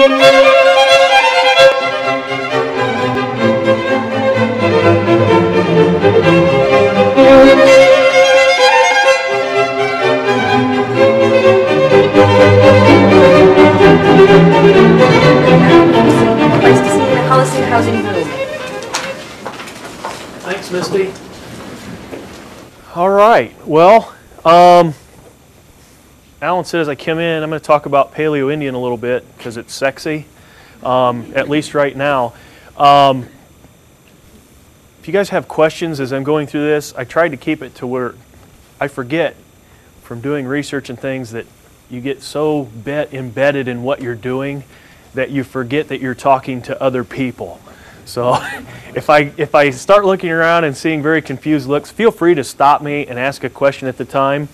Nice to see you in the Holocene housing boom. Thanks, Misty. All right. Well, Alan said as I came in, I'm going to talk about Paleo-Indian a little bit because it's sexy, at least right now. If you guys have questions as I'm going through this, I tried to keep it to where I forget from doing research and things that you get so embedded in what you're doing that you forget that you're talking to other people. So if I start looking around and seeing very confused looks, feel free to stop me and ask a question at the time.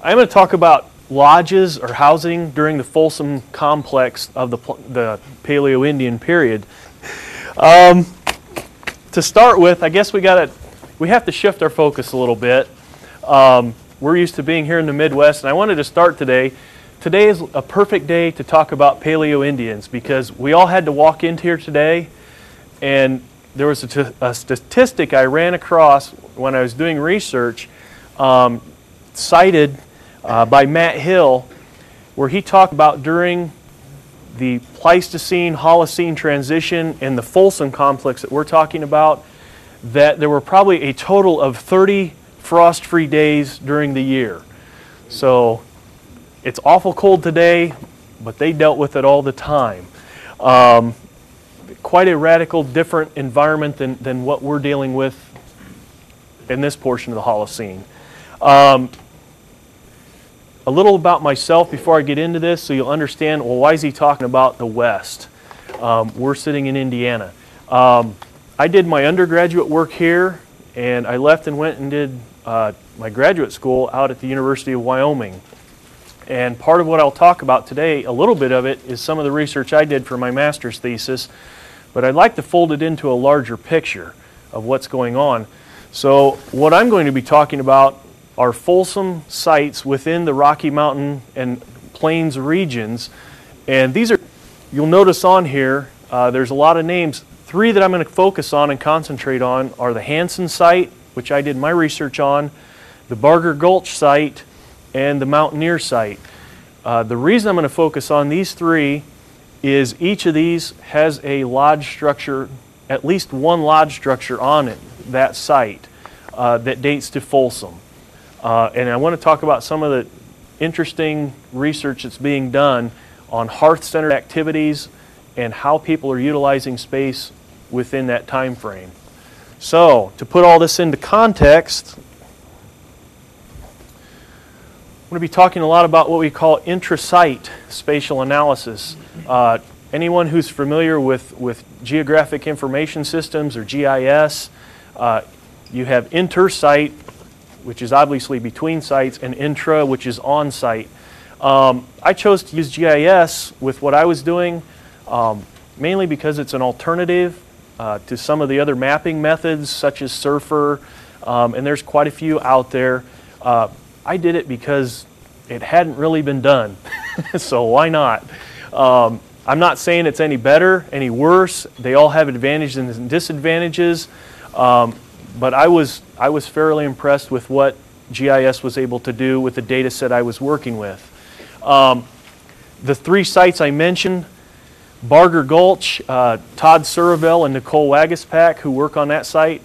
I'm going to talk about lodges or housing during the Folsom complex of the Paleo-Indian period. To start with, I guess we have to shift our focus a little bit. We're used to being here in the Midwest, and I wanted to start today. Today is a perfect day to talk about Paleo-Indians because we all had to walk into here today, and there was a statistic I ran across when I was doing research, cited by Matt Hill, where he talked about during the Pleistocene Holocene transition in the Folsom complex that we're talking about, that there were probably a total of 30 frost-free days during the year. So it's awful cold today, but they dealt with it all the time. Quite a radical, different environment than what we're dealing with in this portion of the Holocene. A little about myself before I get into this so you'll understand, well, why is he talking about the West? We're sitting in Indiana. I did my undergraduate work here, and I left and went and did my graduate school out at the University of Wyoming. And part of what I'll talk about today, a little bit of it, is some of the research I did for my master's thesis, but I'd like to fold it into a larger picture of what's going on. So what I'm going to be talking about are Folsom sites within the Rocky Mountain and Plains regions. And these are, you'll notice on here, there's a lot of names. Three that I'm going to focus on and concentrate on are the HANSON site, which I did my research on, the Barger Gulch site, and the Mountaineer site. The reason I'm going to focus on these three is each of these has a lodge structure, at least one lodge structure on it, that site, that dates to Folsom. And I want to talk about some of the interesting research that's being done on hearth-centered activities and how people are utilizing space within that time frame. So, to put all this into context, I'm going to be talking a lot about what we call INTRASITE spatial analysis. Anyone who's familiar with geographic information systems or GIS, you have INTERSITE, which is obviously between sites, and INTRA, which is on site. I chose to use GIS with what I was doing, mainly because it's an alternative to some of the other mapping methods, such as Surfer, and there's quite a few out there. I did it because it hadn't really been done, so why not? I'm not saying it's any better, any worse. They all have advantages and disadvantages, but I was fairly impressed with what GIS was able to do with the data set I was working with. The three sites I mentioned, Barger Gulch, Todd Suravel and Nicole Wagaspak, who work on that site.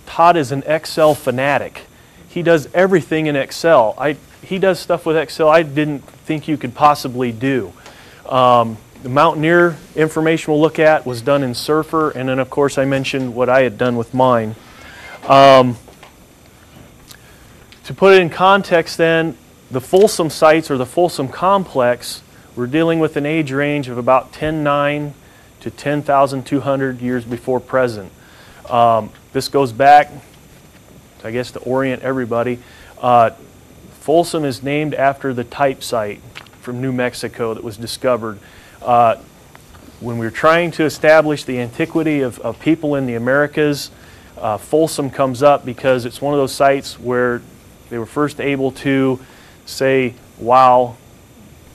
Todd is an Excel fanatic. He does everything in Excel. He does stuff with Excel I didn't think you could possibly do. The Mountaineer information we'll look at was done in Surfer, and then of course I mentioned what I had done with mine. To put it in context then, the Folsom sites or the Folsom complex, we're dealing with an age range of about 10,900 to 10,200 years before present. This goes back, I guess, to orient everybody. Folsom is named after the type site from New Mexico that was discovered. When we were trying to establish the antiquity of people in the Americas, Folsom comes up because it's one of those sites where they were first able to say, wow,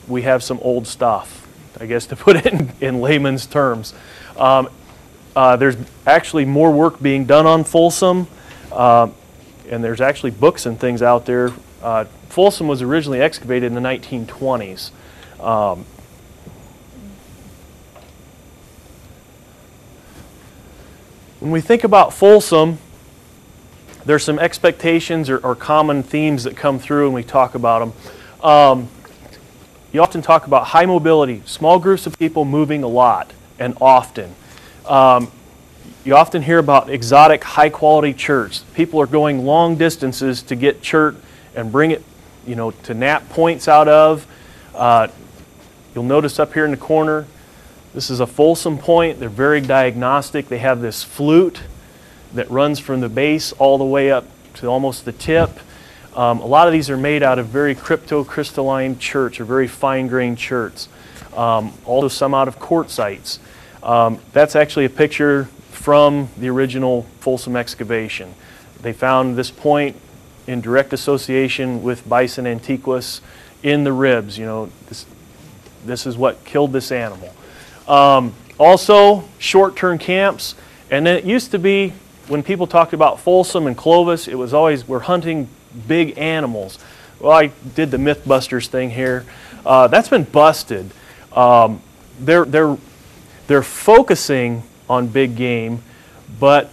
we have some old stuff. I guess to put it in layman's terms. There's actually more work being done on Folsom, and there's actually books and things out there. Folsom was originally excavated in the 1920s. When we think about Folsom, there's some expectations or common themes that come through when we talk about them. You often talk about high mobility, small groups of people moving a lot and often. You often hear about exotic, high-quality chert. People are going long distances to get chert and bring it, to nap points out of. You'll notice up here in the corner, this is a Folsom point. They're very diagnostic. They have this flute that runs from the base all the way up to almost the tip. A lot of these are made out of very cryptocrystalline cherts or very fine-grained cherts. Also some out of quartzites. That's actually a picture from the original Folsom excavation. They found this point in direct association with Bison antiquus in the ribs. This is what killed this animal. Also, short-term camps. And then it used to be, when people talked about Folsom and Clovis, it was always, we're hunting big animals. Well, I did the Mythbusters thing here. That's been busted. They're focusing on big game, but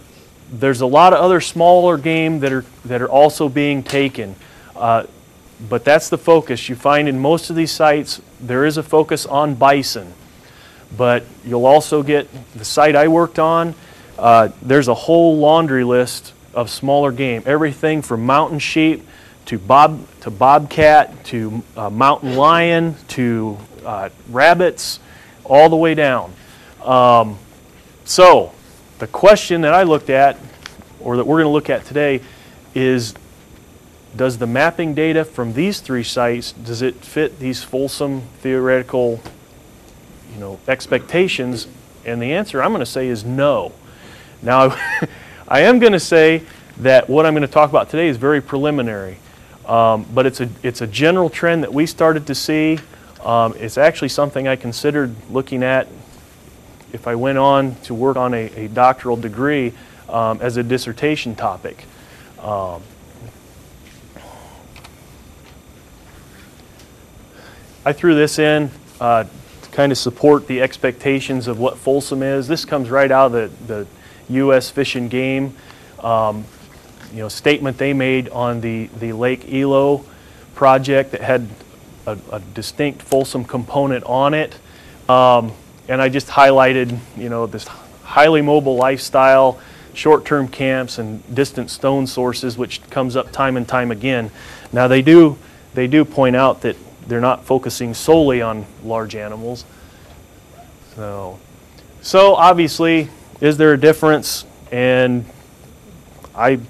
there's a lot of other smaller game that are also being taken. But that's the focus. You find in most of these sites, there is a focus on bison. But you'll also get, the site I worked on, there's a whole laundry list of smaller game. Everything from mountain sheep to bobcat to mountain lion to rabbits, all the way down. So the question that I looked at, or that we're going to look at today, is does the mapping data from these three sites, does it fit these Folsom theoretical expectations? And the answer I'm going to say is no. Now, I am going to say that what I'm going to talk about today is very preliminary, but it's a general trend that we started to see. It's actually something I considered looking at if I went on to work on a doctoral degree as a dissertation topic. I threw this in to kind of support the expectations of what Folsom is. This comes right out of the U.S. Fish and Game statement they made on the Lake Elo project that had a distinct Folsom component on it. And I just highlighted, this highly mobile lifestyle, short-term camps, and distant stone sources, which comes up time and time again. Now they do point out that they're not focusing solely on large animals. So obviously, is there a difference? And I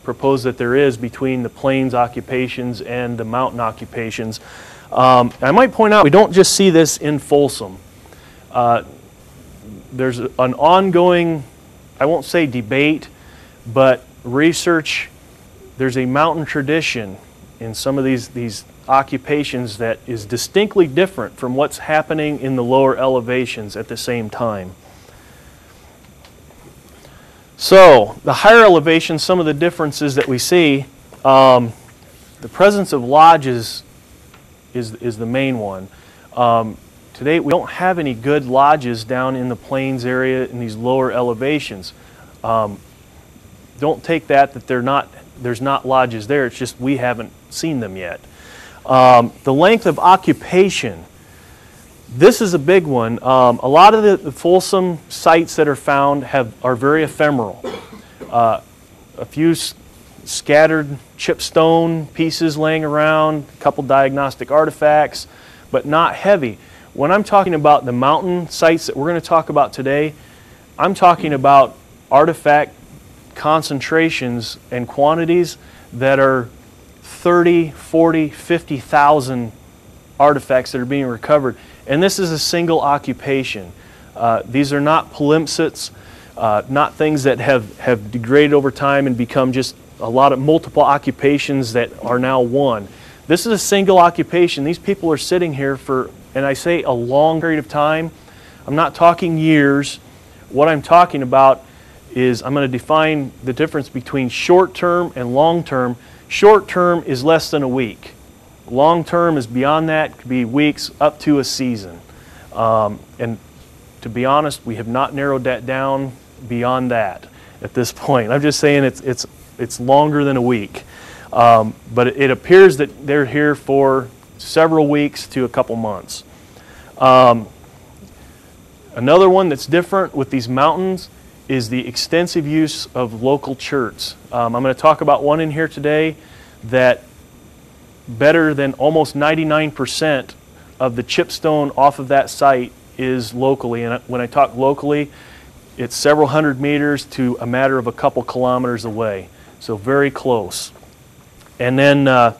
propose that there is between the plains occupations and the mountain occupations. I might point out we don't just see this in Folsom. There's an ongoing, I won't say debate, but research. There's a mountain tradition in some of these occupations that is distinctly different from what's happening in the lower elevations at the same time. So, the higher elevations, some of the differences that we see, the presence of lodges is the main one. Today we don't have any good lodges down in the plains area in these lower elevations. Don't take that there's not lodges there, it's just we haven't seen them yet. The length of occupation, this is a big one. A lot of the Folsom sites that are found are very ephemeral. A few scattered chip stone pieces laying around, a couple diagnostic artifacts, but not heavy. When I'm talking about the mountain sites that we're going to talk about today, I'm talking about artifact concentrations and quantities that are 30, 40, 50,000 artifacts that are being recovered. And this is a single occupation. These are not palimpsests, not things that have degraded over time and become just a lot of multiple occupations that are now one. This is a single occupation. These people are sitting here for, and I say a long period of time. I'm not talking years. What I'm talking about is I'm going to define the difference between short-term and long-term. Short-term is less than a week. Long-term is beyond that, could be weeks up to a season. And to be honest, we have not narrowed that down beyond that at this point. I'm just saying it's longer than a week. But it appears that they're here for several weeks to a couple months. Another one that's different with these mountains is the extensive use of local cherts. I'm going to talk about one in here today that better than almost 99% of the chipstone off of that site is locally. And when I talk locally, it's several hundred meters to a matter of a couple kilometers away. So very close. And then I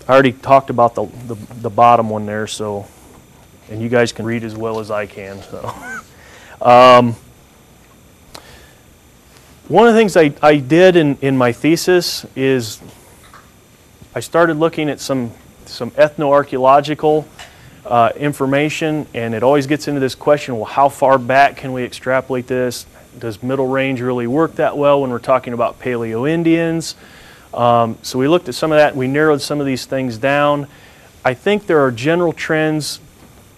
already talked about the bottom one there, so, and you guys can read as well as I can. So, one of the things I did in my thesis is I started looking at some ethnoarchaeological information, and it always gets into this question, well, how far back can we extrapolate this? Does Middle Range really work that well when we're talking about Paleo-Indians? So we looked at some of that, and we narrowed some of these things down. I think there are general trends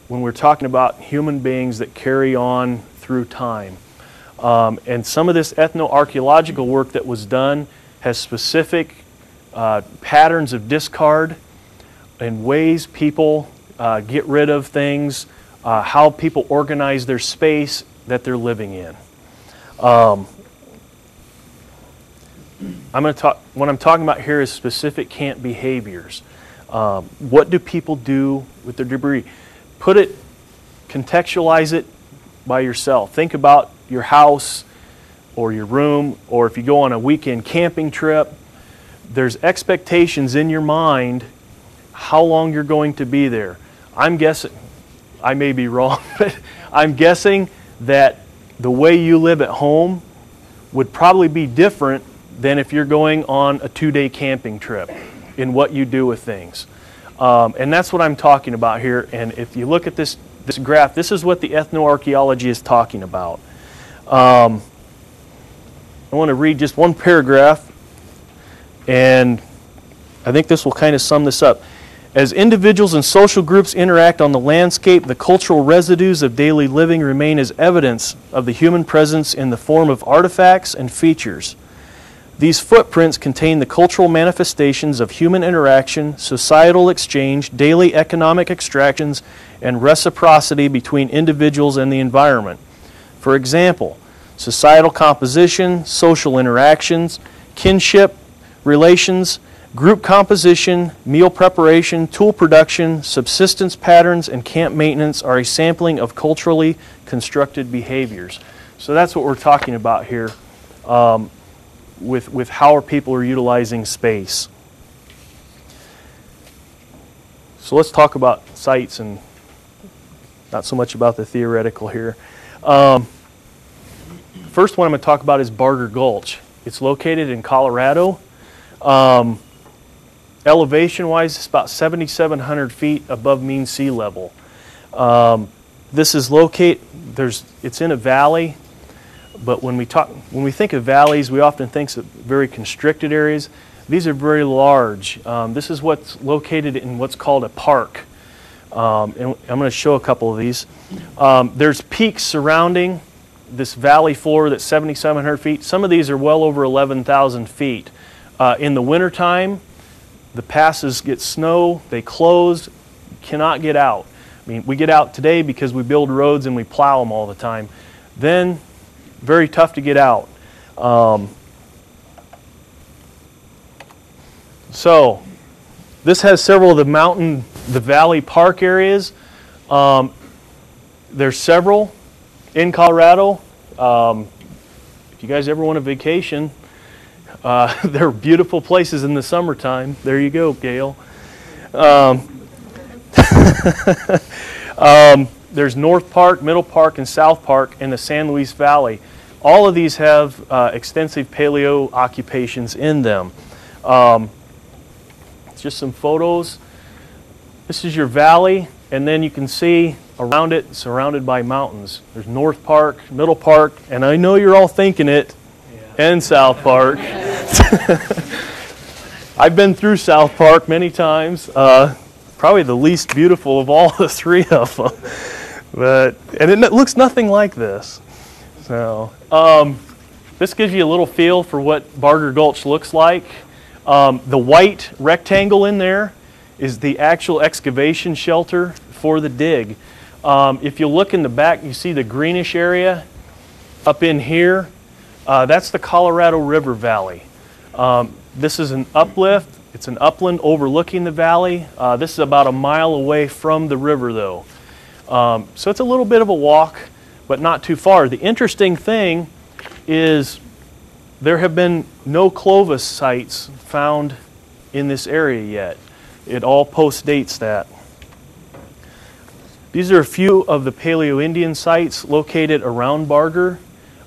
when we're talking about human beings that carry on through time. And some of this ethnoarchaeological work that was done has specific patterns of discard and ways people get rid of things, how people organize their space that they're living in. What I'm talking about here is specific camp behaviors. What do people do with their debris? Contextualize it by yourself. Think about your house or your room, or if you go on a weekend camping trip, there's expectations in your mind how long you're going to be there. I'm guessing, I may be wrong, but I'm guessing that the way you live at home would probably be different than if you're going on a 2-day camping trip in what you do with things. And that's what I'm talking about here. And if you look at this graph, this is what the ethnoarchaeology is talking about. I want to read just one paragraph, and I think this will kind of sum this up. As individuals and social groups interact on the landscape, the cultural residues of daily living remain as evidence of the human presence in the form of artifacts and features. These footprints contain the cultural manifestations of human interaction, societal exchange, daily economic extractions, and reciprocity between individuals and the environment. For example, societal composition, social interactions, kinship, relations, group composition, meal preparation, tool production, subsistence patterns, and camp maintenance are a sampling of culturally constructed behaviors. So that's what we're talking about here with how people are utilizing space. So let's talk about sites and not so much about the theoretical here. First one I'm going to talk about is Barger Gulch. It's located in Colorado. Elevation-wise, it's about 7,700 feet above mean sea level. This is it's in a valley, but when we think of valleys, we often think of very constricted areas. These are very large. This is what's located in what's called a park. And I'm going to show a couple of these. There's peaks surrounding this valley floor that's 7,700 feet. Some of these are well over 11,000 feet. In the wintertime, the passes get snow, they close, you cannot get out. I mean, we get out today because we build roads and we plow them all the time. Then, very tough to get out. So, this has several of the valley park areas. There's several in Colorado. If you guys ever want a vacation, they're beautiful places in the summertime. There you go, Gail. There's North Park, Middle Park, and South Park in the San Luis Valley. All of these have extensive paleo occupations in them. just some photos. This is your valley, and then you can see around it, surrounded by mountains. There's North Park, Middle Park, and I know you're all thinking it, and South Park. I've been through South Park many times. Probably the least beautiful of all the three of them. And it looks nothing like this. So this gives you a little feel for what Barger Gulch looks like. The white rectangle in there is the actual excavation shelter for the dig. If you look in the back, you see the greenish area up in here. That's the Colorado River Valley. This is an uplift. It's an upland overlooking the valley. This is about a mile away from the river, though. So it's a little bit of a walk, but not too far. The interesting thing is there have been no Clovis sites found in this area yet. It all postdates that. These are a few of the Paleo-Indian sites located around Barger.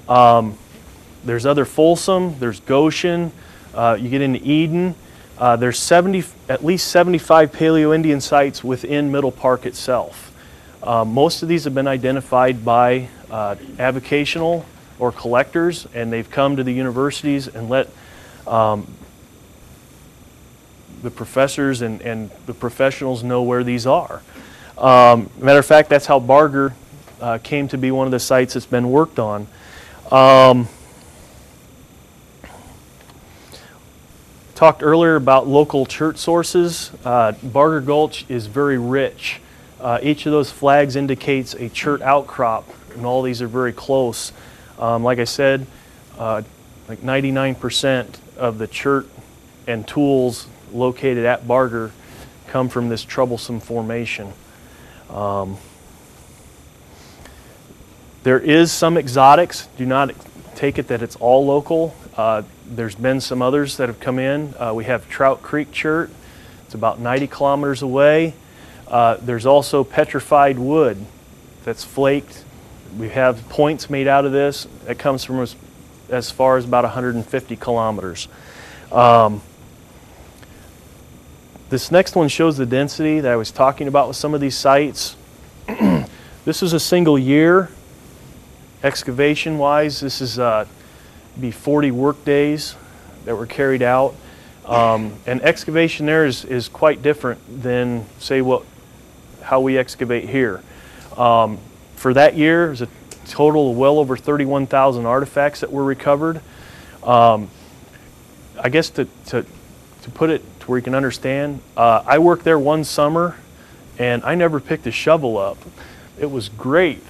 There's other Folsom, there's Goshen, you get into Eden. There's at least 75 Paleo-Indian sites within Middle Park itself. Most of these have been identified by avocational or collectors, and they've come to the universities and let the professors and the professionals know where these are. Matter of fact, that's how Barger came to be one of the sites that's been worked on. Talked earlier about local chert sources. Barger Gulch is very rich. Each of those flags indicates a chert outcrop, and all these are very close. Like I said, like 99% of the chert and tools located at Barger come from this troublesome formation. There is some exotics. Do not take it that it's all local. There's been some others that have come in. We have Trout Creek Chert. It's about 90 kilometers away. There's also petrified wood that's flaked. We have points made out of this. It comes from as far as about 150 kilometers. This next one shows the density that I was talking about with some of these sites. This is a single year. Excavation-wise, this is be 40 work days that were carried out. And excavation there is quite different than, say, how we excavate here. For that year, there's a total of well over 31,000 artifacts that were recovered. I guess to put it to where you can understand, I worked there one summer, and I never picked a shovel up. It was great.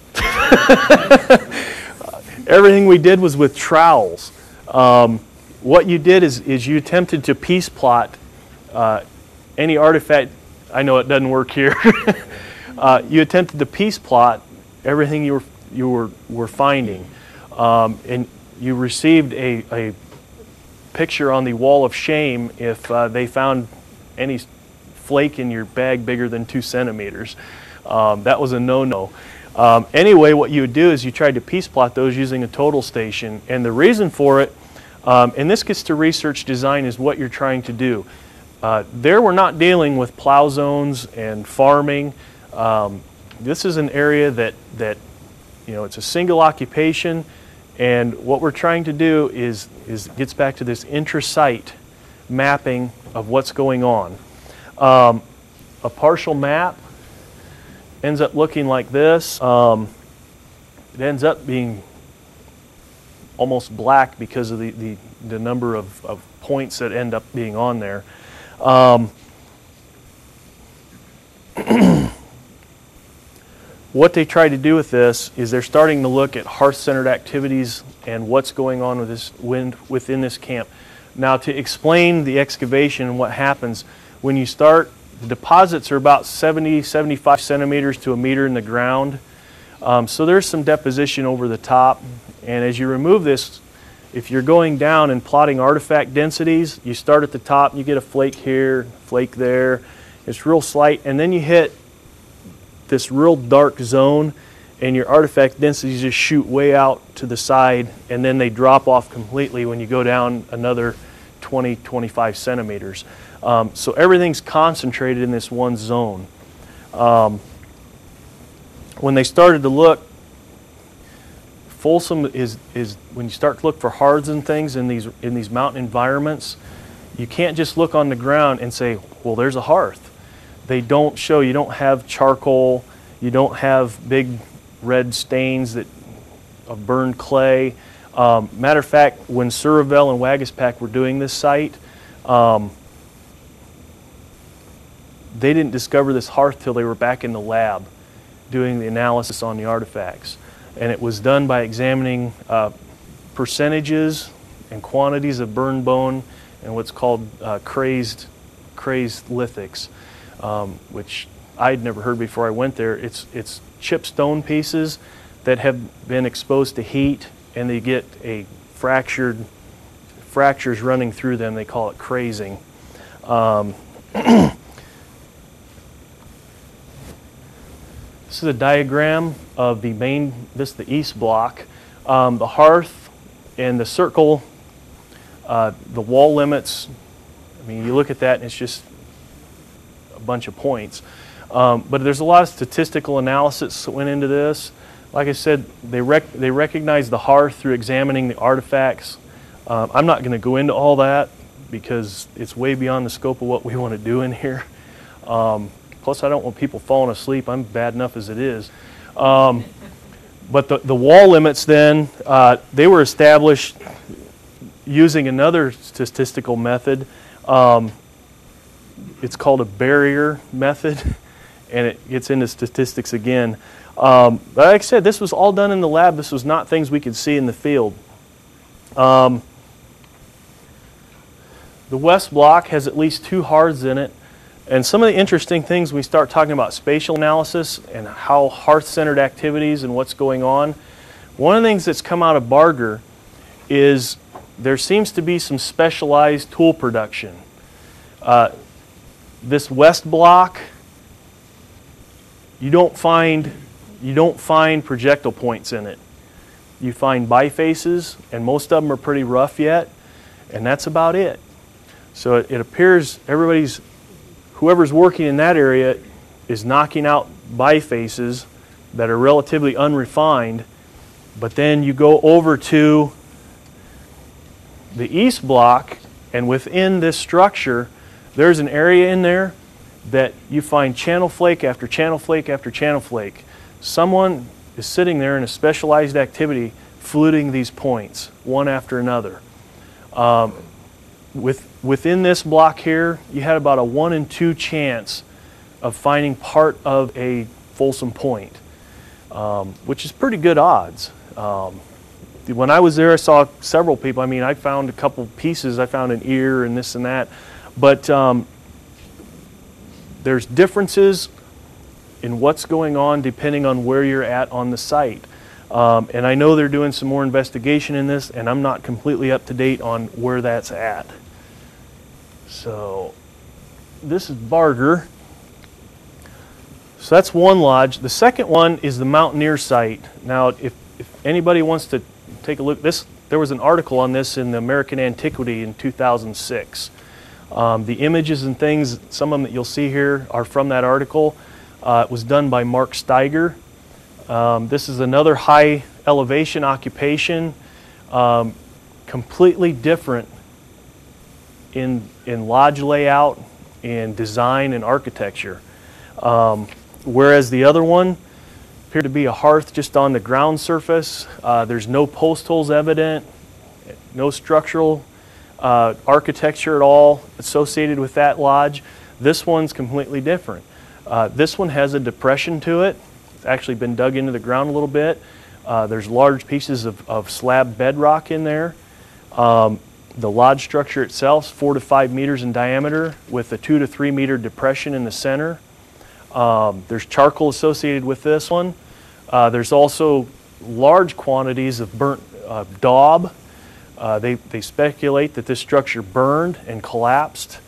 Everything we did was with trowels. What you did is you attempted to piece plot any artifact. I know it doesn't work here. You attempted to piece plot everything you were finding, and you received a picture on the wall of shame if they found any flake in your bag bigger than 2 centimeters. That was a no-no. Anyway, what you would do is you tried to piece plot those using a total station, and the reason for it, and this gets to research design, is what you're trying to do. There we're not dealing with plow zones and farming. This is an area that it's a single occupation, and what we're trying to do is gets back to this intrasite mapping of what's going on. A partial map ends up looking like this. It ends up being almost black because of the number of points that end up being on there. What they try to do with this is they're starting to look at hearth-centered activities and what's going on with this wind within this camp. Now, to explain the excavation and what happens, when you start, the deposits are about 75 centimeters to a meter in the ground. So there's some deposition over the top. And as you remove this, if you're going down and plotting artifact densities, you start at the top, you get a flake here, flake there. It's real slight, and then you hit this real dark zone, and your artifact densities just shoot way out to the side, and then they drop off completely when you go down another 20-25 centimeters. So everything's concentrated in this one zone. When they started to look, Folsom is when you start to look for hearths and things in these mountain environments, you can't just look on the ground and say, well, there's a hearth. They don't show, you don't have charcoal, you don't have big red stains of burned clay. Matter of fact, when Surville and Wagaspack were doing this site, they didn't discover this hearth till they were back in the lab doing the analysis on the artifacts. And it was done by examining percentages and quantities of burned bone and what's called crazed lithics, which I'd never heard before I went there. It's chipped stone pieces that have been exposed to heat, and they get a fractures running through them. They call it crazing. This is a diagram of the the east block. The hearth and the circle, the wall limits, I mean, you look at that and it's just a bunch of points. But there's a lot of statistical analysis that went into this. Like I said, they recognize the hearth through examining the artifacts. I'm not going to go into all that because it's way beyond the scope of what we want to do in here. Plus, I don't want people falling asleep. I'm bad enough as it is. But the wall limits then, they were established using another statistical method. It's called a barrier method, and it gets into statistics again. But like I said, this was all done in the lab. This was not things we could see in the field. The west block has at least 2 hearths in it. And some of the interesting things, we start talking about spatial analysis and how hearth-centered activities and what's going on. One of the things that's come out of Barger is there seems to be some specialized tool production. This west block, you don't find projectile points in it. You find bifaces, and most of them are pretty rough yet, and that's about it. So it appears whoever's working in that area is knocking out bifaces that are relatively unrefined, but then you go over to the east block, and within this structure, there's an area in there that you find channel flake after channel flake after channel flake. Someone is sitting there in a specialized activity fluting these points, one after another. Within this block here, you had about a 1 in 2 chance of finding part of a Folsom point, which is pretty good odds. When I was there, I saw several people. I mean, I found a couple pieces. I found an ear and this and that. But there's differences in what's going on depending on where you're at on the site. And I know they're doing some more investigation in this, and I'm not completely up to date on where that's at. So this is Barger. So that's one lodge. The second one is the Mountaineer site. Now, if anybody wants to take a look, there was an article on this in the American Antiquity in 2006. The images and things, some of them that you'll see here are from that article. It was done by Mark Steiger. This is another high elevation occupation, completely different in lodge layout and design and architecture. Whereas the other one appeared to be a hearth just on the ground surface. There's no post holes evident, no structural architecture at all associated with that lodge. This one's completely different. This one has a depression to it. It's actually been dug into the ground a little bit. There's large pieces of slab bedrock in there. The lodge structure itself is 4 to 5 meters in diameter with a 2 to 3 meter depression in the center. There's charcoal associated with this one. There's also large quantities of burnt daub. They speculate that this structure burned and collapsed.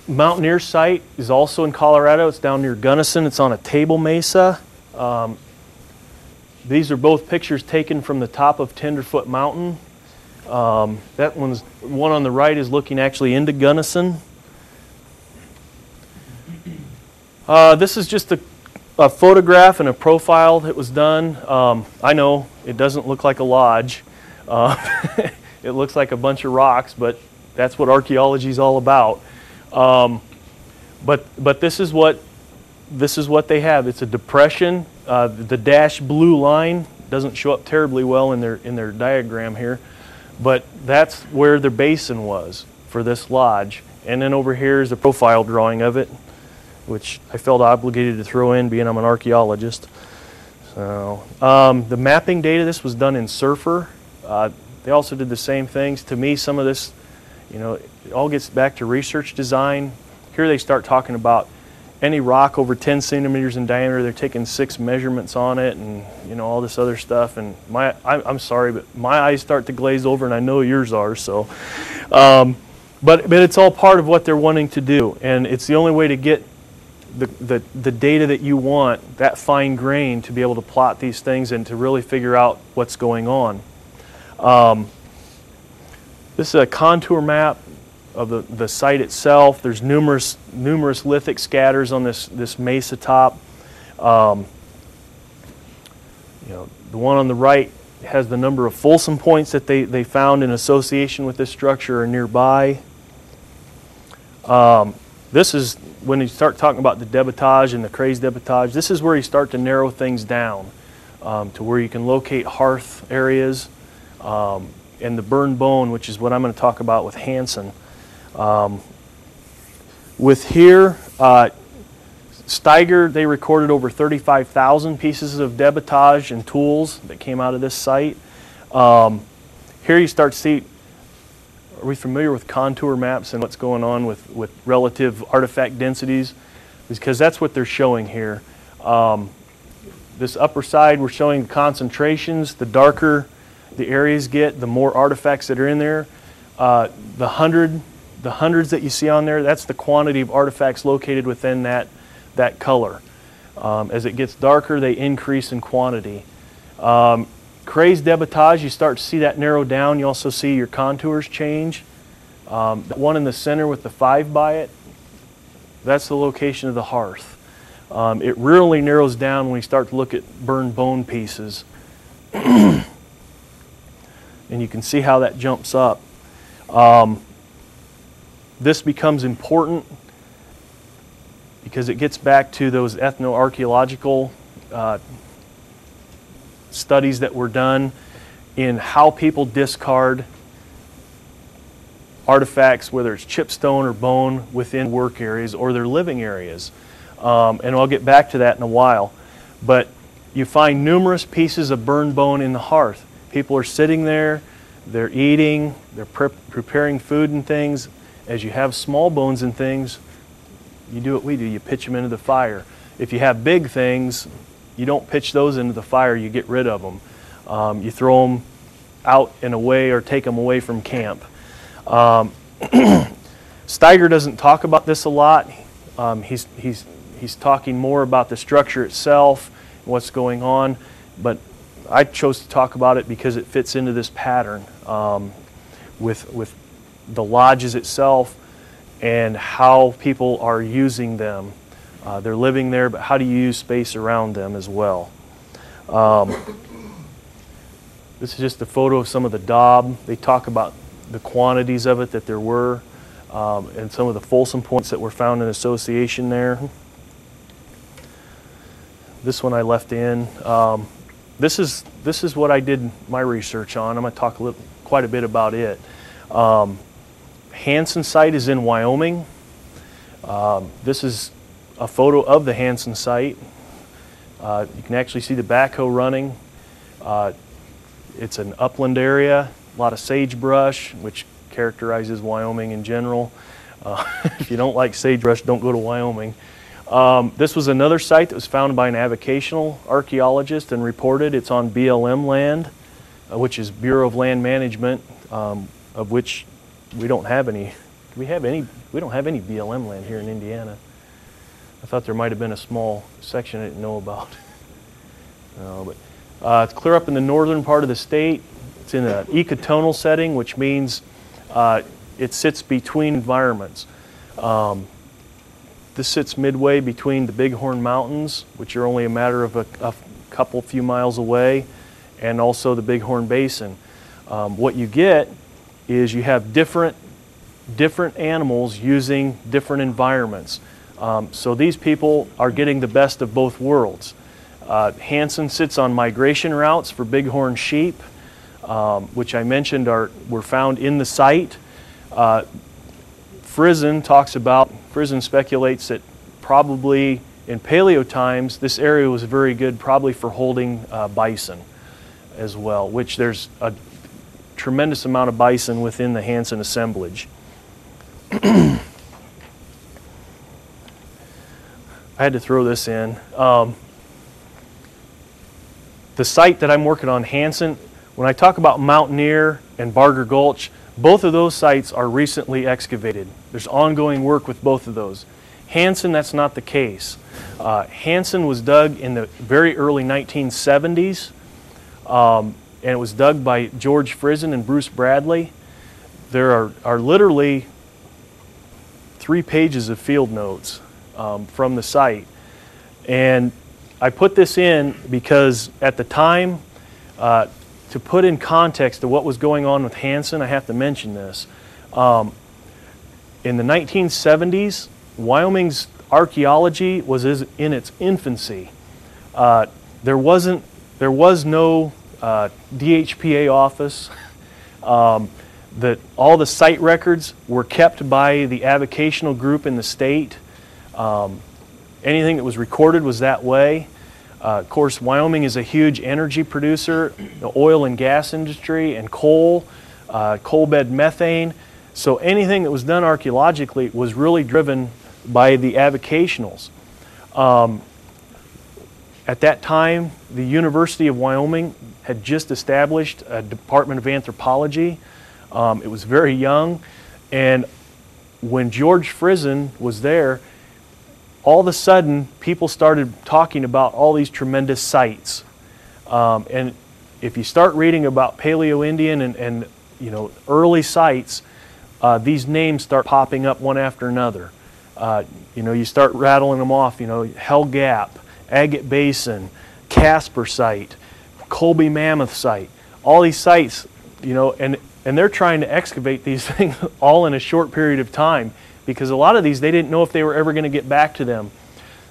Mountaineer site is also in Colorado. It's down near Gunnison. It's on a table mesa. These are both pictures taken from the top of Tenderfoot Mountain. That one on the right is looking actually into Gunnison. This is just a photograph and a profile that was done. I know it doesn't look like a lodge. It looks like a bunch of rocks, but that's what archaeology is all about. But this is what they have. It's a depression. The dashed blue line doesn't show up terribly well in their diagram here, but that's where the basin was for this lodge. And then over here is a profile drawing of it, which I felt obligated to throw in, being I'm an archaeologist. So the mapping data, this was done in Surfer. They also did the same things. To me, some of this, it all gets back to research design. Here they start talking about any rock over 10 centimeters in diameter. They're taking 6 measurements on it, and all this other stuff. And I'm sorry, but my eyes start to glaze over, and I know yours are. So, but it's all part of what they're wanting to do, and it's the only way to get the data that you want, that fine grain, to be able to plot these things and to really figure out what's going on. This is a contour map of the site itself. There's numerous lithic scatters on this mesa top. The one on the right has the number of Folsom points that they found in association with this structure or nearby. This is when you start talking about the debitage and the craze debitage. This is where you start to narrow things down to where you can locate hearth areas and the burned bone, which is what I'm going to talk about with HANSON. With here, Steiger, they recorded over 35,000 pieces of debitage and tools that came out of this site. Here you start to see, are we familiar with contour maps and what's going on with relative artifact densities? Because that's what they're showing here. This upper side, we're showing the concentrations. The darker the areas get, the more artifacts that are in there. The hundreds that you see on there, that's the quantity of artifacts located within that color. As it gets darker, they increase in quantity. Craze debitage, you start to see that narrow down. You also see your contours change. The one in the center with the 5 by it, that's the location of the hearth. It really narrows down when you start to look at burned bone pieces. And you can see how that jumps up. This becomes important because it gets back to those ethnoarchaeological studies that were done in how people discard artifacts, whether it's chipstone or bone, within work areas or their living areas. And I'll get back to that in a while. But you find numerous pieces of burned bone in the hearth. People are sitting there, they're eating, they're preparing food and things. As you have small bones and things, you do what we do, you pitch them into the fire. If you have big things, you don't pitch those into the fire, you get rid of them. You throw them out and away or take them away from camp. Steiger doesn't talk about this a lot. He's talking more about the structure itself, what's going on, but I chose to talk about it because it fits into this pattern with the lodges itself and how people are using them. They're living there, but how do you use space around them as well? This is just a photo of some of the daub. They talk about the quantities of it that there were and some of the Folsom points that were found in association there. This one I left in. This is what I did my research on. I'm going to talk quite a bit about it. HANSON site is in Wyoming. This is a photo of the HANSON site. You can actually see the backhoe running. It's an upland area, a lot of sagebrush, which characterizes Wyoming in general. If you don't like sagebrush, don't go to Wyoming. This was another site that was found by an avocational archaeologist and reported. It's on BLM land, which is Bureau of Land Management, of which we don't have any. We don't have any BLM land here in Indiana. I thought there might have been a small section I didn't know about. But it's clear up in the northern part of the state. It's in an ecotonal setting, which means it sits between environments. This sits midway between the Bighorn Mountains, which are only a matter of a few miles away, and also the Bighorn Basin. What you get is you have different animals using different environments. So these people are getting the best of both worlds. HANSON sits on migration routes for bighorn sheep, which I mentioned were found in the site. Friesen speculates that probably in paleo times this area was very good probably for holding bison as well, which there's a tremendous amount of bison within the HANSON assemblage. I had to throw this in. The site that I'm working on, HANSON, when I talk about Mountaineer and Barger Gulch, both of those sites are recently excavated. There's ongoing work with both of those. HANSON, that's not the case. HANSON was dug in the very early 1970s, and it was dug by George Friesen and Bruce Bradley. There are literally 3 pages of field notes from the site. And I put this in because at the time, to put in context to what was going on with HANSON, I have to mention this. In the 1970s, Wyoming's archaeology was in its infancy. There was no DHPA office. That all the site records were kept by the avocational group in the state. Anything that was recorded was that way. Of course, Wyoming is a huge energy producer, the oil and gas industry, and coal bed methane. So anything that was done archaeologically was really driven by the avocationals. At that time, the University of Wyoming had just established a Department of Anthropology. It was very young, and when George Friesen was there, all of a sudden people started talking about all these tremendous sites. And if you start reading about Paleo-Indian and early sites, these names start popping up one after another. You start rattling them off, Hell Gap, Agate Basin, Casper site, Colby Mammoth site, all these sites, and they're trying to excavate these things all in a short period of time, because a lot of these they didn't know if they were ever going to get back to them.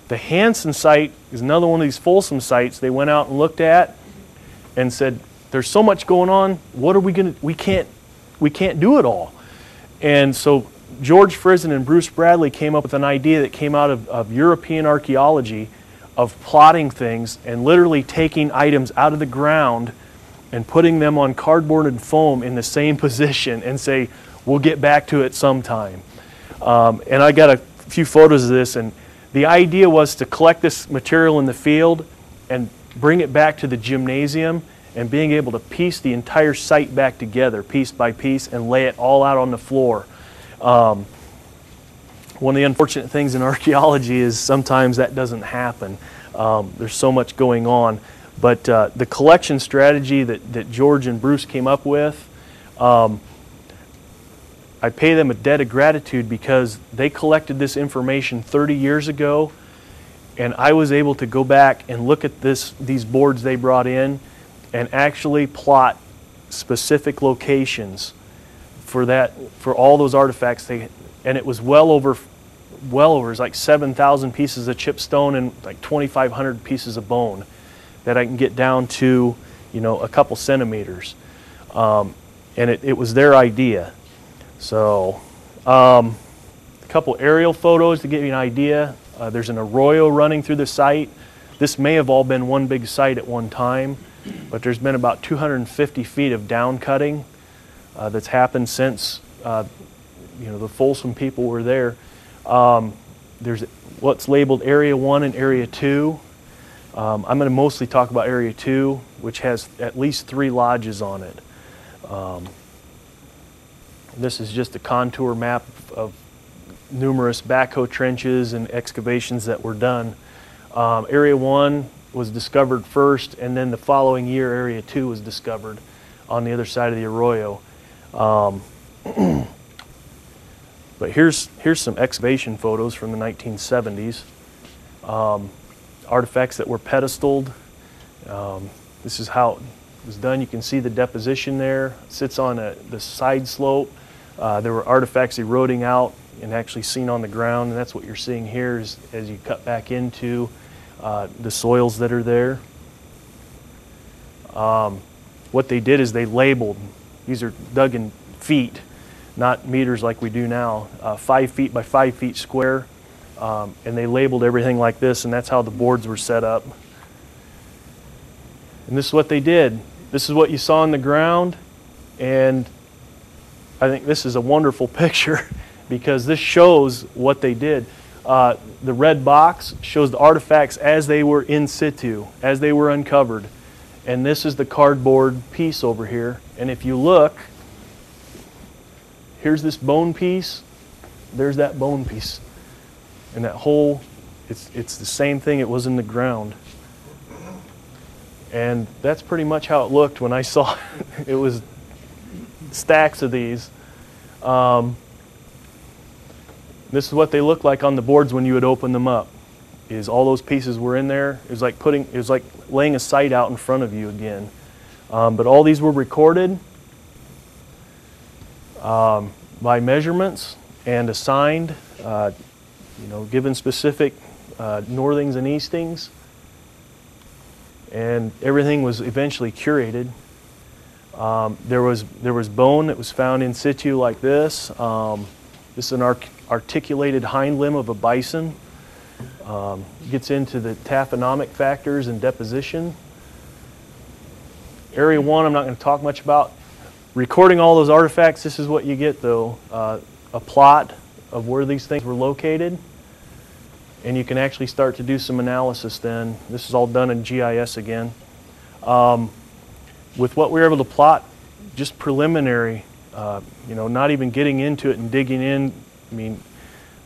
The HANSON site is another one of these Folsom sites they went out and looked at and said, there's so much going on, what are we going to, we can't do it all. And so George Friesen and Bruce Bradley came up with an idea that came out of European archaeology of plotting things and literally taking items out of the ground and putting them on cardboard and foam in the same position and say, we'll get back to it sometime. And I got a few photos of this, and the idea was to collect this material in the field and bring it back to the gymnasium and being able to piece the entire site back together piece by piece and lay it all out on the floor. One of the unfortunate things in archaeology is sometimes that doesn't happen. There's so much going on. But the collection strategy that George and Bruce came up with, I pay them a debt of gratitude because they collected this information 30 years ago, and I was able to go back and look at these boards they brought in and actually plot specific locations for all those artifacts. And it was well over it's like 7,000 pieces of chipstone and like 2,500 pieces of bone that I can get down to, a couple centimeters. And it was their idea. So, a couple aerial photos to give you an idea. There's an arroyo running through the site. This may have all been one big site at one time, but there's been about 250 feet of down cutting that's happened since the Folsom people were there. There's what's labeled Area 1 and Area 2. I'm going to mostly talk about Area 2, which has at least 3 lodges on it. This is just a contour map of numerous backhoe trenches and excavations that were done. Area 1 was discovered first, and then the following year Area 2 was discovered. on the other side of the arroyo. But here's some excavation photos from the 1970s. Artifacts that were pedestaled. This is how it was done. You can see the deposition there. It sits on the side slope. There were artifacts eroding out and actually seen on the ground, and that's what you're seeing here is, as you cut back into the soils that are there. What they did is they labeled. These are dug in feet, not meters like we do now. 5 feet by 5 feet square, and they labeled everything like this, and that's how the boards were set up. And this is what they did. This is what you saw on the ground, and I think this is a wonderful picture because this shows what they did. The red box shows the artifacts as they were in situ, as they were uncovered. And this is the cardboard piece over here. And if you look, here's this bone piece, there's that bone piece. And that whole, it's the same thing it was in the ground. And that's pretty much how it looked when I saw it. It was stacks of these. This is what they look like on the boards when you would open them up. Is all those pieces were in there. It was like laying a site out in front of you again. But all these were recorded by measurements and assigned, given specific northings and eastings. And everything was eventually curated. There was bone that was found in situ like this. This is an articulated hind limb of a bison. Gets into the taphonomic factors and deposition. Area 1 I'm not going to talk much about. Recording all those artifacts, this is what you get though. A plot of where these things were located. And you can actually start to do some analysis then. This is all done in GIS again. With what we were able to plot, just preliminary, not even getting into it and digging in. I mean,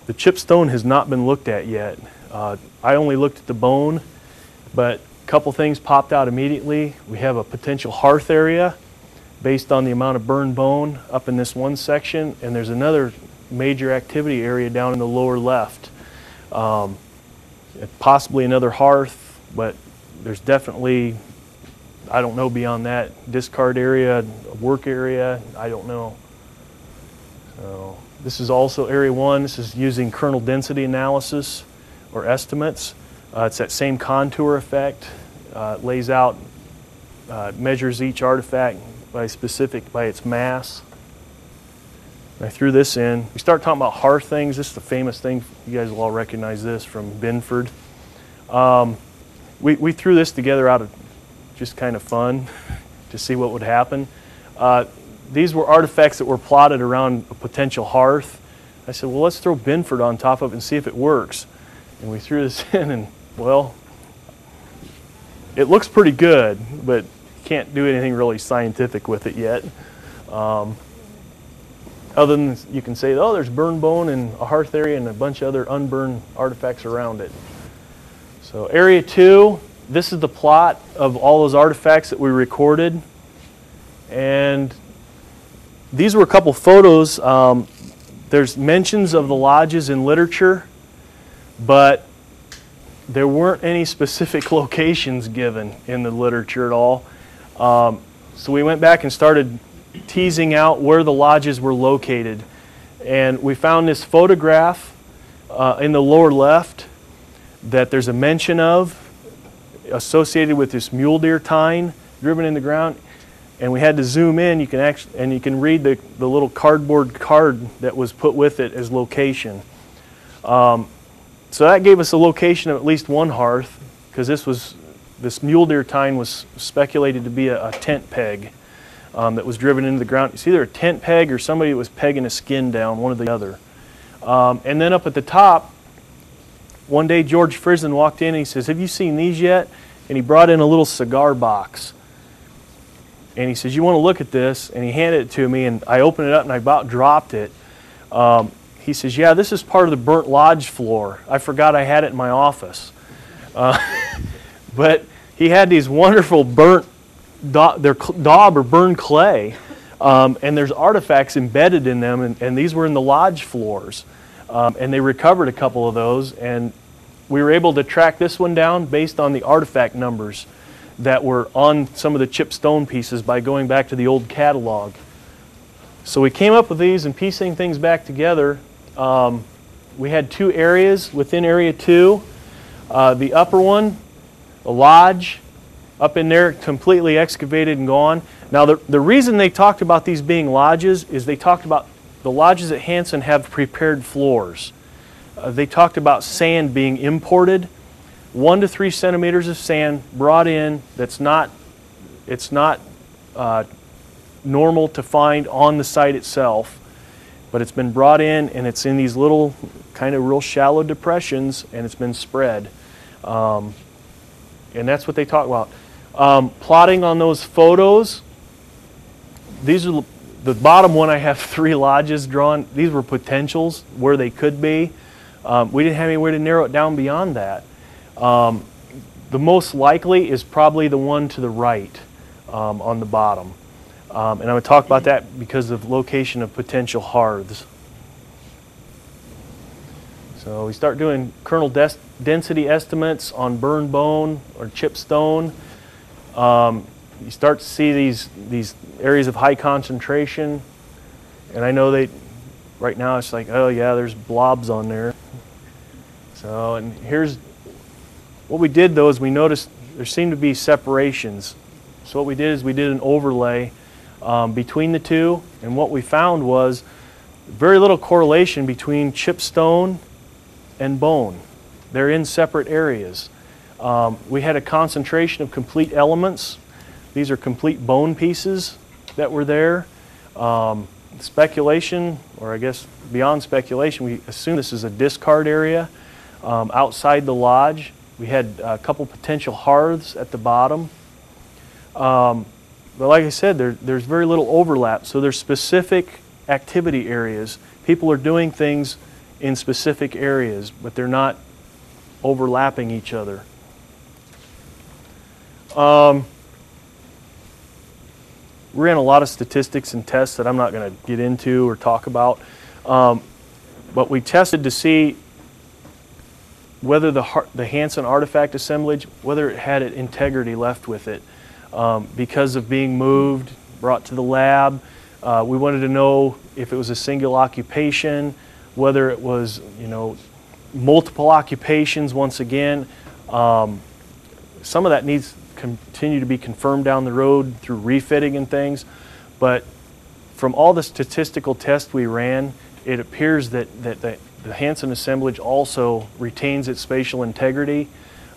the chipstone has not been looked at yet. I only looked at the bone, but a couple things popped out immediately. We have a potential hearth area based on the amount of burned bone up in this one section, and there's another major activity area down in the lower left. Possibly another hearth, but there's definitely, I don't know beyond that, discard area, work area, I don't know. So this is also area 1. This is using kernel density analysis or estimates. It's that same contour effect. Lays out, measures each artifact by its mass. I threw this in. We start talking about hearth things. This is the famous thing. You guys will all recognize this from BINFORD. We threw this together out of just kind of fun to see what would happen. These were artifacts that were plotted around a potential hearth. I said, well, let's throw BINFORD on top of it and see if it works. And we threw this in, and well, it looks pretty good, but can't do anything really scientific with it yet. Other than you can say, oh, there's burned bone in a hearth area and a bunch of other unburned artifacts around it. So area 2, this is the plot of all those artifacts that we recorded. And these were a couple photos. There's mentions of the lodges in literature, but there weren't any specific locations given in the literature at all. So we went back and started teasing out where the lodges were located. And we found this photograph in the lower left that there's a mention of associated with this mule deer tine driven in the ground. And we had to zoom in. You can read the little cardboard card that was put with it as location. So that gave us a location of at least one hearth, because this mule deer tine was speculated to be a tent peg that was driven into the ground. It's either a tent peg or somebody was pegging a skin down, one or the other. And then up at the top, one day George Frislin walked in and he says, have you seen these yet? And he brought in a little cigar box. And he says, you want to look at this? And he handed it to me, and I opened it up and I about dropped it. He says, yeah, this is part of the burnt lodge floor. I forgot I had it in my office. But he had these wonderful burnt daub or burned clay, and there's artifacts embedded in them, and these were in the lodge floors. And they recovered a couple of those, and we were able to track this one down based on the artifact numbers that were on some of the chipped stone pieces by going back to the old catalog. So we came up with these and piecing things back together. We had two areas within Area 2. The upper one, the lodge, up in there, completely excavated and gone. Now the reason they talked about these being lodges is they talked about the lodges at HANSON have prepared floors. They talked about sand being imported, 1 to 3 centimeters of sand brought in it's not normal to find on the site itself, but it's been brought in and it's in these little kind of real shallow depressions and it's been spread. And that's what they talk about. Plotting on those photos, these are the bottom one. I have 3 lodges drawn. These were potentials where they could be. We didn't have any way to narrow it down beyond that. The most likely is probably the one to the right on the bottom. And I'm going to talk about that because of location of potential hearths. So we start doing kernel density estimates on burned bone or chipped stone. You start to see these areas of high concentration, and I know right now it's like, oh yeah, there's blobs on there. So, and here's what we did though, is we noticed there seemed to be separations. So what we did is we did an overlay between the two, and what we found was very little correlation between chipped stone and bone. They're in separate areas. We had a concentration of complete elements. These are complete bone pieces that were there. Speculation, or I guess beyond speculation, we assume this is a discard area outside the lodge. We had a couple potential hearths at the bottom. But like I said, there's very little overlap. So there's specific activity areas. People are doing things in specific areas, but they're not overlapping each other. We ran a lot of statistics and tests that I'm not going to get into or talk about, but we tested to see whether the HANSON artifact assemblage, whether it had integrity left with it because of being moved, brought to the lab. We wanted to know if it was a single occupation, whether it was, multiple occupations. Once again, some of that needs continue to be confirmed down the road through refitting and things, but from all the statistical tests we ran, it appears that the HANSON assemblage also retains its spatial integrity,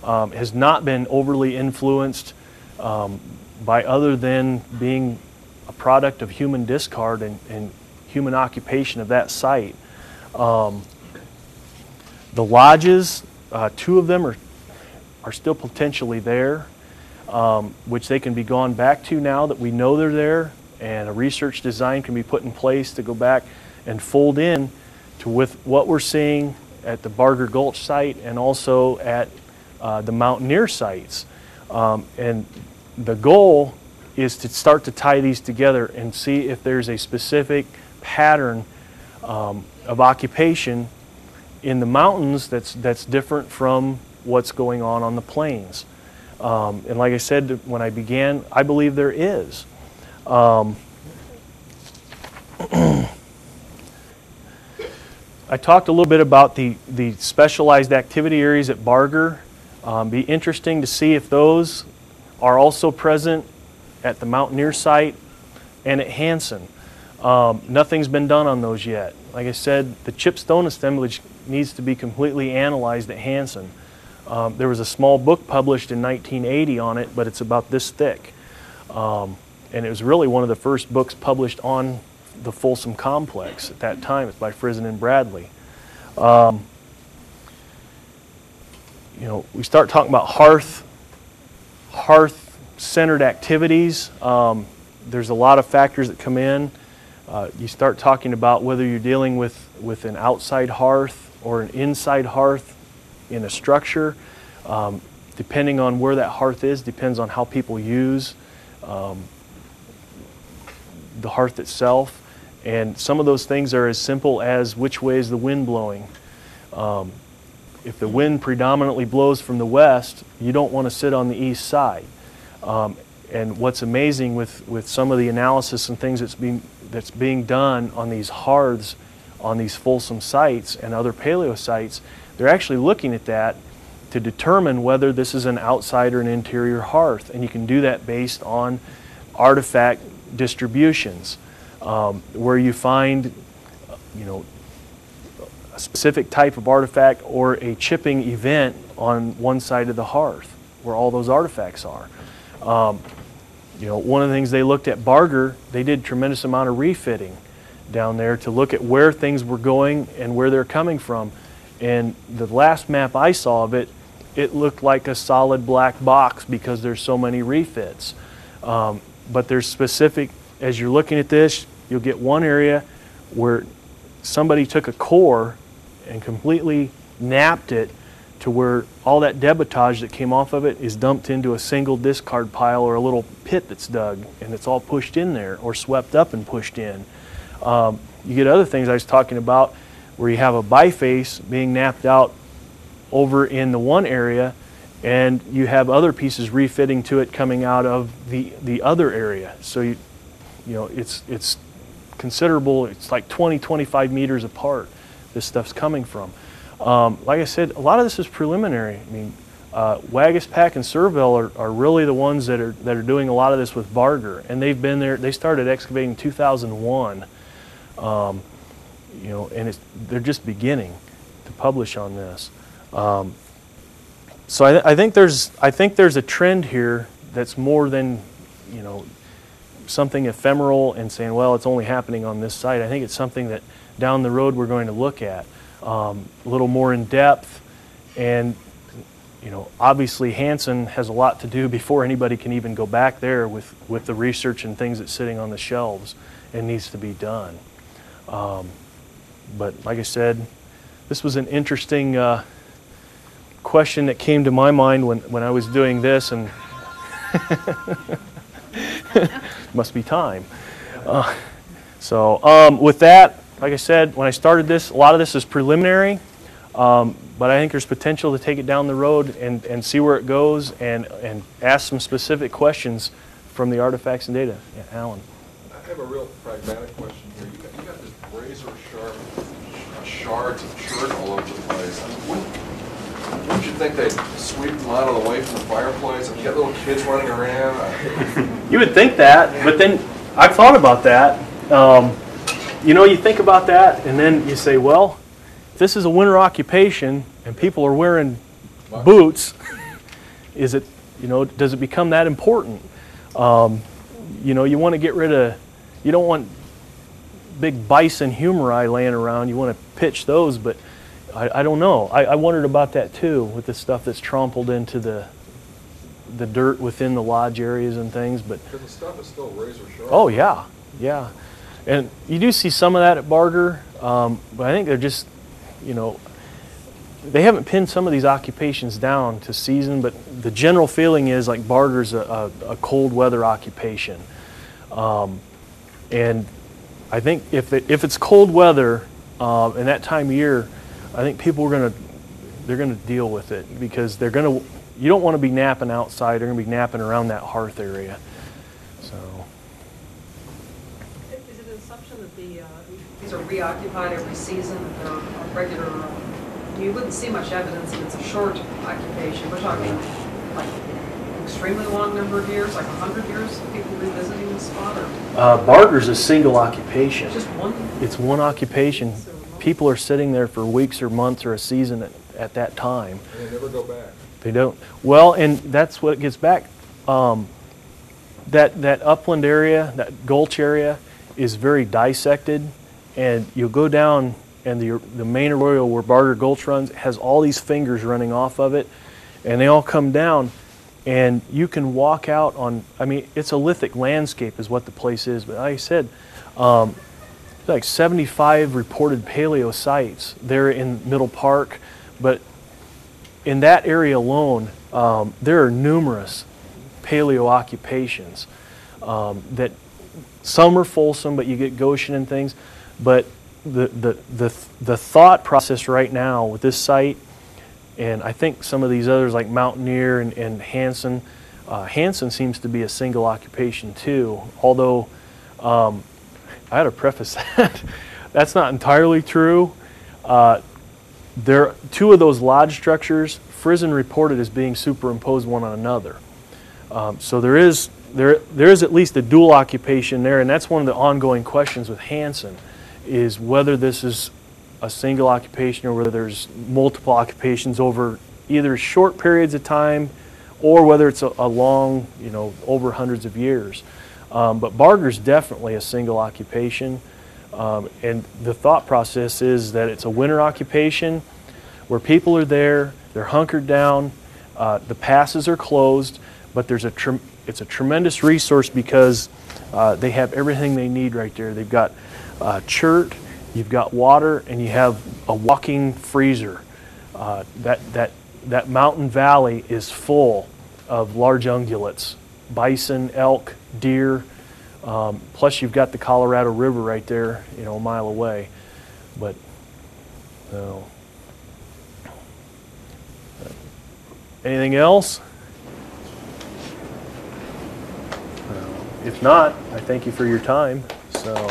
has not been overly influenced by other than being a product of human discard and human occupation of that site. The lodges, 2 of them are still potentially there, which they can be gone back to now that we know they're there, and a research design can be put in place to go back and fold in to with what we're seeing at the Barger Gulch site and also at the Mountaineer sites. And the goal is to start to tie these together and see if there's a specific pattern of occupation in the mountains that's different from what's going on the plains. And like I said when I began, I believe there is. I talked a little bit about the specialized activity areas at Barger. Be interesting to see if those are also present at the Mountaineer site and at HANSON. Nothing's been done on those yet. Like I said, the chipped stone assemblage needs to be completely analyzed at HANSON. There was a small book published in 1980 on it, but it's about this thick. And it was really one of the first books published on the Folsom complex at that time. It's by Frizen and Bradley. We start talking about hearth-centered activities. There's a lot of factors that come in. You start talking about whether you're dealing with an outside hearth or an inside hearth in a structure. Depending on where that hearth is, depends on how people use the hearth itself. And some of those things are as simple as which way is the wind blowing. If the wind predominantly blows from the west, you don't want to sit on the east side. And what's amazing with some of the analysis and things that's being done on these hearths, on these Folsom sites and other paleo sites, they're actually looking at that to determine whether this is an outside or an interior hearth. And you can do that based on artifact distributions, where you find, a specific type of artifact or a chipping event on one side of the hearth where all those artifacts are. One of the things they looked at Barger, they did a tremendous amount of refitting down there to look at where things were going and where they're coming from. And the last map I saw of it, it looked like a solid black box because there's so many refits. But there's specific, as you're looking at this, you'll get one area where somebody took a core and completely napped it to where all that debitage that came off of it is dumped into a single discard pile or a little pit that's dug, and it's all pushed in there or swept up and pushed in. You get other things I was talking about where you have a biface being napped out over in the one area, and you have other pieces refitting to it coming out of the other area. So it's considerable. It's like 20-25 meters apart this stuff's coming from. Like I said, a lot of this is preliminary. I mean, Wagaspack and Surville are really the ones that are doing a lot of this with Barger, and they've been there. They started excavating in 2001, and they're just beginning to publish on this. So I think there's a trend here that's more than something ephemeral and saying, well, it's only happening on this site. I think it's something that down the road we're going to look at a little more in depth. And obviously HANSON has a lot to do before anybody can even go back there with the research and things that's sitting on the shelves and needs to be done. But like I said, this was an interesting question that came to my mind when I was doing this, and must be time. So with that, like I said, when I started this, a lot of this is preliminary, but I think there's potential to take it down the road and see where it goes and ask some specific questions from the artifacts and data. Yeah, Alan. I have a real pragmatic question here. You got this razor sharp shards of chert all over the place. I mean, wouldn't you think they'd sweep them out of the way from the fireplace? And you got little kids running around. You would think that, but then I've thought about that. You think about that, and then you say, well, if this is a winter occupation and people are wearing boots, is it, does it become that important? You want to get rid of, you don't want big bison humeri laying around. You want to pitch those, but I don't know. I wondered about that too, with the stuff that's trampled into the dirt within the lodge areas and things. But because the stuff is still razor sharp. Oh yeah, yeah. And you do see some of that at Barger, but I think they're just, they haven't pinned some of these occupations down to season, but the general feeling is like Barger's a cold weather occupation. And I think if it's cold weather in that time of year, I think people are they're gonna deal with it because you don't want to be napping outside. They're gonna be napping around that hearth area. So. Is it an assumption that these are reoccupied every season, that they're a regular, you wouldn't see much evidence that it's a short occupation. We're talking like extremely long number of years, like 100 years of people revisiting the spot? Or? Barger's a single occupation. Just one? It's one occupation. People are sitting there for weeks or months or a season at that time. And they never go back. They don't. Well, and that's what gets back. That upland area, that gulch area, is very dissected, and you'll go down, and the main arroyo where Barger Gulch runs has all these fingers running off of it, and they all come down, and you can walk out on. I mean, it's a lithic landscape, is what the place is. But like I said, like 75 reported paleo sites there in Middle Park, but in that area alone, there are numerous paleo occupations. that some are Folsom, but you get Goshen and things. But the thought process right now with this site, and I think some of these others like Mountaineer and HANSON, HANSON seems to be a single occupation too, although I had to preface that. That's not entirely true. Two of those lodge structures, Friesen reported as being superimposed one on another. So there is at least a dual occupation there, and that's one of the ongoing questions with HANSON, is whether this is a single occupation or whether there's multiple occupations over either short periods of time or whether it's a long, over hundreds of years. But Barger's definitely a single occupation, and the thought process is that it's a winter occupation where people are there, they're hunkered down, the passes are closed, but it's a tremendous resource because they have everything they need right there. They've got chert, you've got water, and you have a walking freezer. That mountain valley is full of large ungulates, bison, elk, deer, plus you've got the Colorado River right there, a mile away. But anything else? If not, I thank you for your time. So.